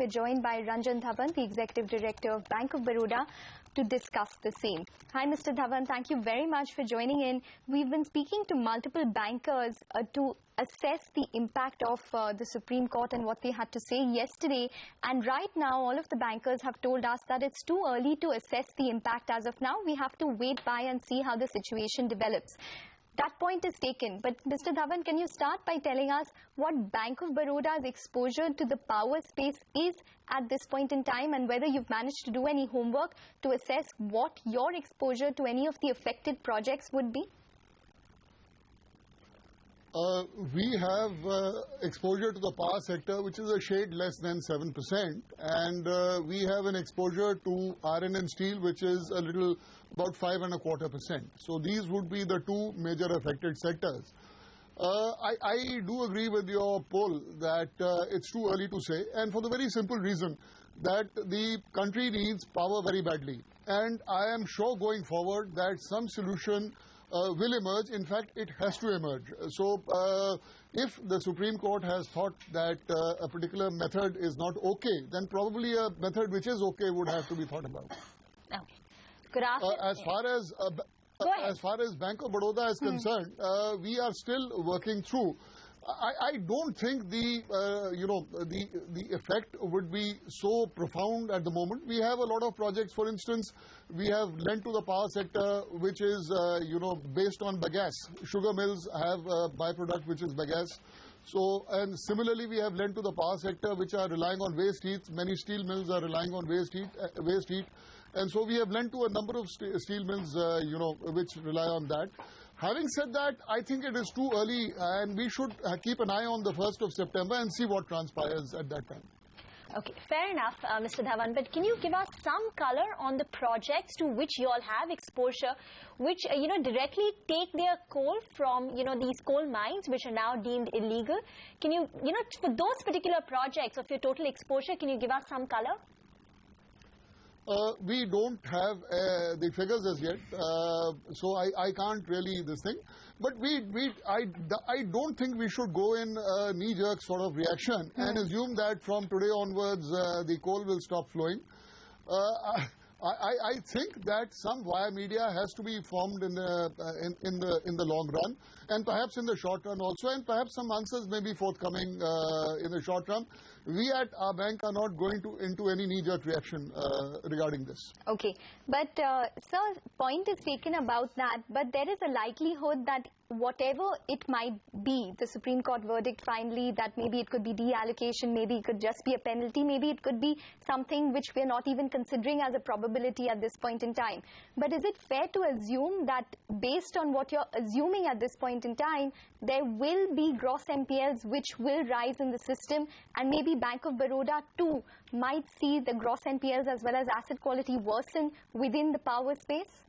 We're joined by Ranjan Dhawan, the Executive Director of Bank of Baroda, to discuss the same. Hi, Mr. Dhawan. Thank you very much for joining in. We've been speaking to multiple bankers to assess the impact of the Supreme Court and what they had to say yesterday. And right now, all of the bankers have told us that it's too early to assess the impact as of now. We have to wait by and see how the situation develops. That point is taken. But Mr. Dhawan, can you start by telling us what Bank of Baroda's exposure to the power space is at this point in time, and whether you've managed to do any homework to assess what your exposure to any of the affected projects would be? We have exposure to the power sector, which is a shade less than 7%, and we have an exposure to iron and steel, which is a little about 5.25%. So these would be the two major affected sectors. I do agree with your poll that it's too early to say, and for the very simple reason that the country needs power very badly. And I am sure going forward that some solution will emerge. In fact, it has to emerge. So if the Supreme Court has thought that a particular method is not okay, then probably a method which is okay would have to be thought about. Okay. Good afternoon. As far as Bank of Baroda is concerned, we are still working through. I don't think the effect would be so profound at the moment. We have a lot of projects. For instance, we have lent to the power sector, which is based on bagasse. Sugar mills have a byproduct which is bagasse. So, and similarly, we have lent to the power sector, which are relying on waste heat. Many steel mills are relying on waste heat. And so we have lent to a number of steel mills, which rely on that. Having said that, I think it is too early, and we should keep an eye on the 1st of September and see what transpires at that time. Okay, fair enough, Mr. Dhawan, but can you give us some color on the projects to which you all have exposure, which, directly take their coal from, these coal mines, which are now deemed illegal? Can you, for those particular projects of your total exposure, can you give us some color? We don't have the figures as yet, so I can't really this thing. But I don't think we should go in a knee-jerk sort of reaction and assume that from today onwards the coal will stop flowing. I think that some via media has to be formed in the long run, and perhaps in the short run also, and perhaps some answers may be forthcoming in the short run. We at our bank are not going into any knee-jerk reaction regarding this. Okay, but sir, point is taken about that, but there is a likelihood that whatever it might be, the Supreme Court verdict finally, that maybe it could be deallocation, maybe it could just be a penalty, maybe it could be something which we are not even considering as a probability at this point in time. But is it fair to assume that based on what you're assuming at this point in time, there will be gross NPLs which will rise in the system, and maybe Bank of Baroda too might see the gross NPLs as well as asset quality worsen within the power space?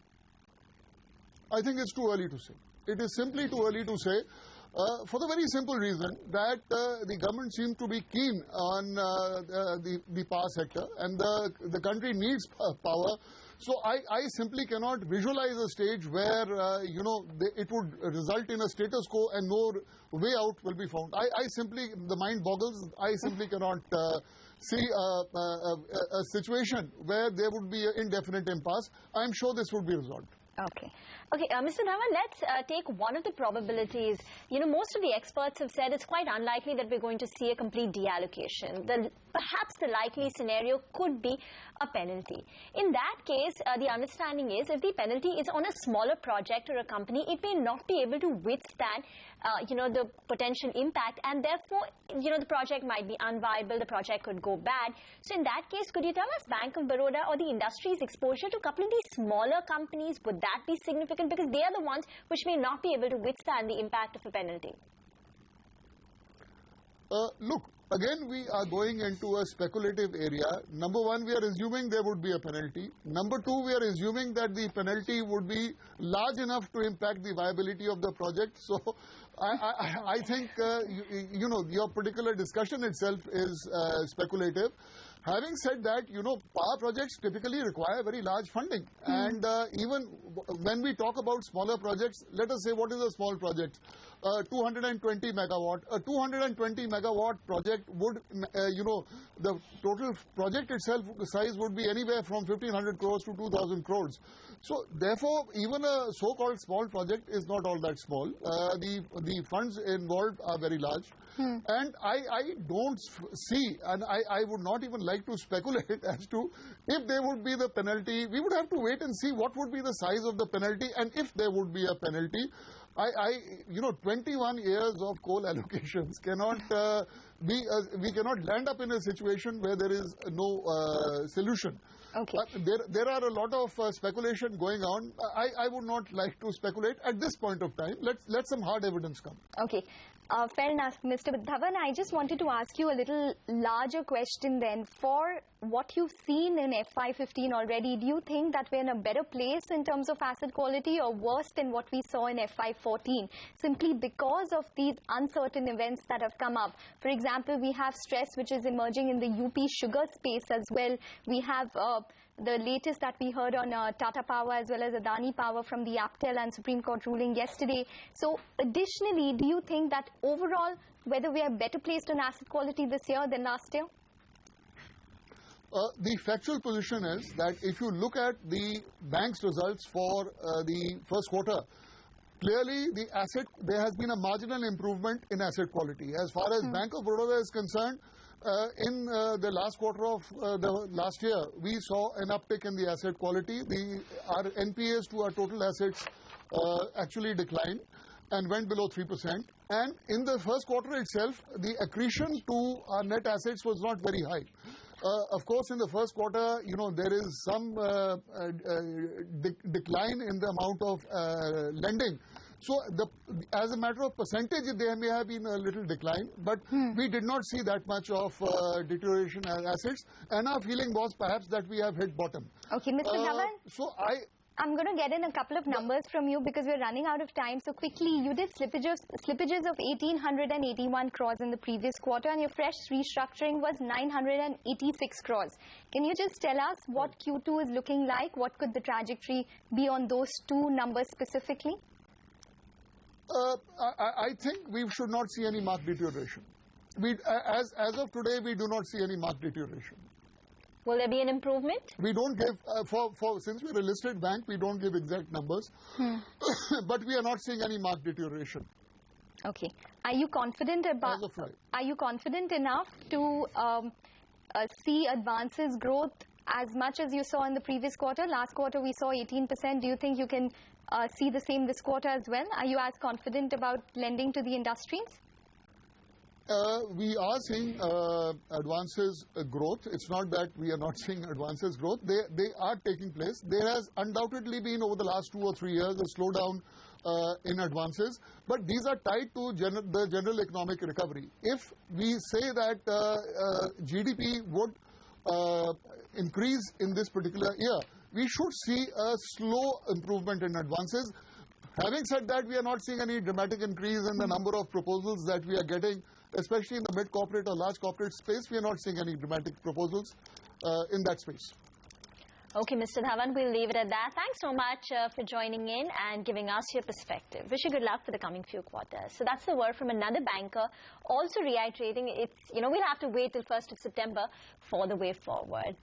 I think it's too early to say. It is simply too early to say for the very simple reason that the government seems to be keen on the power sector, and the country needs power. So I simply cannot visualize a stage where, it would result in a status quo and no way out will be found. The mind boggles. I simply cannot see a situation where there would be an indefinite impasse. I'm sure this would be resolved. Okay. Okay, Mr. Dhawan, let's take one of the probabilities. Most of the experts have said it's quite unlikely that we're going to see a complete deallocation. Perhaps the likely scenario could be a penalty. In that case, the understanding is if the penalty is on a smaller project or a company, it may not be able to withstand the potential impact, and therefore, the project might be unviable, the project could go bad. So in that case, could you tell us Bank of Baroda or the industry's exposure to a couple of these smaller companies, would that be significant? Because they are the ones which may not be able to withstand the impact of a penalty. Look, again, we are going into a speculative area. Number one, we are assuming there would be a penalty. Number two, we are assuming that the penalty would be large enough to impact the viability of the project. So I think, you know, your particular discussion itself is speculative. Having said that, you know, power projects typically require very large funding. And even when we talk about smaller projects, let us say what is a small project? 220 megawatt. A 220 megawatt project would, you know, the total project itself size would be anywhere from 1,500 crores to 2,000 crores. So therefore, even a so-called small project is not all that small. The funds involved are very large. And I don't see, and I would not even like to speculate as to if there would be the penalty. We would have to wait and see what would be the size of the penalty, and if there would be a penalty. You know, 21 years of coal allocations cannot we cannot land up in a situation where there is no solution. Okay. There are a lot of speculation going on. I would not like to speculate at this point of time. Let some hard evidence come. Okay. Fair enough, Mr. Dhawan. I just wanted to ask you a little larger question then. For what you've seen in FY15 already, do you think that we're in a better place in terms of asset quality or worse than what we saw in FY14? Simply because of these uncertain events that have come up. For example, we have stress which is emerging in the UP sugar space as well. We have the latest that we heard on Tata Power as well as Adani Power from the APTEL and Supreme Court ruling yesterday. So additionally, do you think that overall whether we are better placed on asset quality this year than last year? The factual position is that if you look at the bank's results for the first quarter, clearly there has been a marginal improvement in asset quality. As far as Bank of Baroda is concerned, in the last quarter of the last year, we saw an uptick in the asset quality. Our NPAs to our total assets actually declined and went below 3%. And in the first quarter itself, the accretion to our net assets was not very high. Of course, in the first quarter, you know, there is some decline in the amount of lending. So, as a matter of percentage, there may have been a little decline, but we did not see that much of deterioration in assets, and our feeling was perhaps that we have hit bottom. Okay, Mr. Dhawan. So, I'm going to get in a couple of numbers from you because we're running out of time. So quickly, you did slippages of 1,881 crores in the previous quarter, and your fresh restructuring was 986 crores. Can you just tell us what Q2 is looking like? What could the trajectory be on those two numbers specifically? I think we should not see any marked deterioration. As of today, we do not see any marked deterioration. Will there be an improvement? We don't give, since we're a listed bank, we don't give exact numbers. But we are not seeing any marked deterioration. Okay. Are you confident about? As of right. Are you confident enough to see advances growth as much as you saw in the previous quarter? Last quarter we saw 18%. Do you think you can see the same this quarter as well? Are you as confident about lending to the industries? We are seeing advances growth. It's not that we are not seeing advances growth. They are taking place. There has undoubtedly been over the last 2 or 3 years a slowdown in advances, but these are tied to the general economic recovery. If we say that GDP would increase in this particular year, we should see a slow improvement in advances. Having said that, we are not seeing any dramatic increase in the number of proposals that we are getting, especially in the mid-corporate or large corporate space. We are not seeing any dramatic proposals in that space. Okay, Mr. Dhawan, we'll leave it at that. Thanks so much for joining in and giving us your perspective. Wish you good luck for the coming few quarters. So that's the word from another banker, also reiterating we'll have to wait till 1st of September for the way forward.